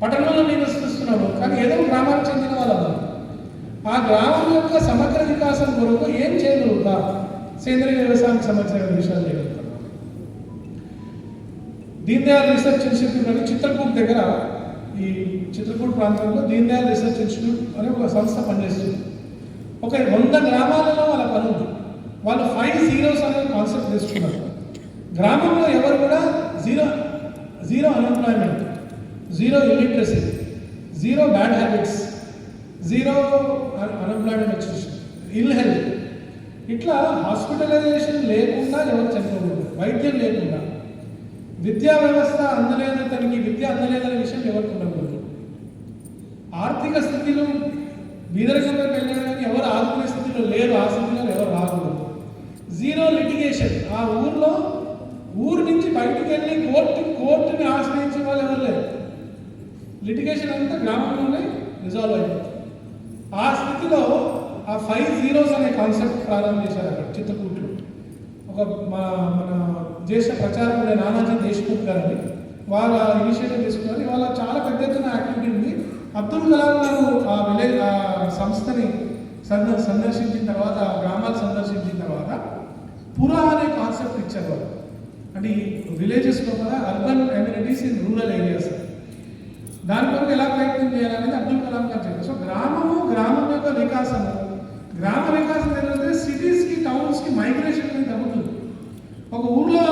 పట్టణంలో నివసిస్తున్నాము, కానీ ఏదో గ్రామానికి చెందిన వాళ్ళము. ఆ గ్రామం యొక్క సమగ్ర వికాసం కొరకు ఏం చేయగలుగుతా? సేంద్రీయ వ్యవసాయానికి సంబంధించిన విషయాలు చేయగలుగుతాం. దీన్ దయాళ్ రీసెర్చ్ ఇన్స్టిట్యూట్ అని చిత్రకూట్ దగ్గర, ఈ చిత్రకూట్ ప్రాంతంలో దీన్ దయాళ్ రీసెర్చ్ ఇన్స్టిట్యూట్ అనే ఒక సంస్థ పనిచేస్తుంది. ఒక 100 గ్రామాలలో వాళ్ళ పని ఉంది. వాళ్ళు 5 Zeros అనే కాన్సెప్ట్ తీసుకున్నారు. గ్రామంలో ఎవరు కూడా zero unemployment, zero illiteracy, zero bad habits, zero unemployment వచ్చేసి ఇల్ హెల్త్, ఇట్లా హాస్పిటలైజేషన్ లేకుండా ఎవరు చనిపోకూడదు, వైద్యం లేకుండా, విద్యా వ్యవస్థ అందలేదతనికి విద్య అందలేదనే విషయం ఎవరికి ఉండకూడదు, ఆర్థిక స్థితిలో బీదరికంగా వెళ్ళినా కానీ ఎవరు ఆదుకునే స్థితిలో లేరు, ఆ స్థితిలో ఎవరు రాకూడదు, జీరో లిటిగేషన్, ఆ ఊరు నుంచి బయటికి వెళ్ళి కోర్టుని ఆశ్రయించే వాళ్ళు ఎవరు లేరు, లిటిగేషన్ అంతా గ్రామంలోనే రిజాల్వ్ అయిపోతుంది. ఆ స్థితిలో ఆ 5 Zeros అనే కాన్సెప్ట్ ప్రారంభించారు అక్కడ చిత్తకూట్లో. ఒక మన దేశ ప్రచారకుడే నానాజీ దేశ్ముఖ్ గారని వాళ్ళ ఇనిషియేటివ్ తీసుకున్నారు. ఇవాళ చాలా పెద్ద ఎత్తున యాక్టివిటీ ఉంది. అబ్దుల్ కలాం గారు ఆ సంస్థని సందర్శించిన తర్వాత, ఆ గ్రామాలు సందర్శించిన తర్వాత పురా అనే కాన్సెప్ట్ ఇచ్చారు వాళ్ళు. అంటే ఈ విలేజెస్లో కూడా urban amenities in rural areas, దాని కొరకు ఎలా ప్రయత్నం చేయాలనేది అబ్దుల్ కలాం గారు చెప్పారు. సో గ్రామం యొక్క వికాసము, గ్రామ వికాసం ఏంటంటే సిటీస్కి టౌన్స్కి మైగ్రేషన్ అనేది తగ్గుతుంది. ఒక ఊర్లో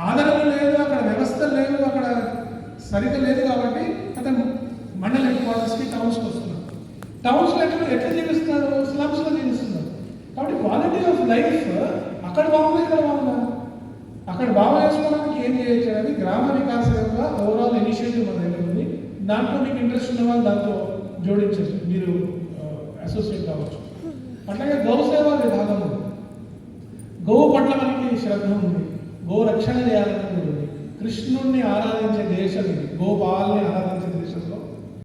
ఆదరణ లేదు, అక్కడ వ్యవస్థ లేదు, అక్కడ సరిగ్గా లేదు, కాబట్టి అతను మండల హెడ్ క్వార్టర్స్కి టౌన్స్కి వస్తున్నాడు. టౌన్స్లో ఎట్లా జీవిస్తున్నాడు? స్లమ్స్లో జీవిస్తున్నాడు. కాబట్టి క్వాలిటీ ఆఫ్ లైఫ్ అక్కడ బాగుంది, ఇక్కడ బాగుందా? అక్కడ బాగు చేసుకోవడానికి ఏం చేయొచ్చు అనేది గ్రామ వికాసం యొక్క ఓవరాల్ ఇనిషియేటివ్ మన దగ్గర ఉంది. దాంట్లో మీకు ఇంట్రెస్ట్ ఉన్న వాళ్ళు దాంతో జోడించచ్చు, మీరు అసోసియేట్ కావచ్చు. అట్లాగే గౌసేవ విభాగం ఉంది. గోవు పట్ల మనకి శ్రద్ధ ఉంది, గో రక్షణ చేయాలని ఉంది. కృష్ణుణ్ణి ఆరాధించే దేశం ఇది, గోపాలని ఆరాధించే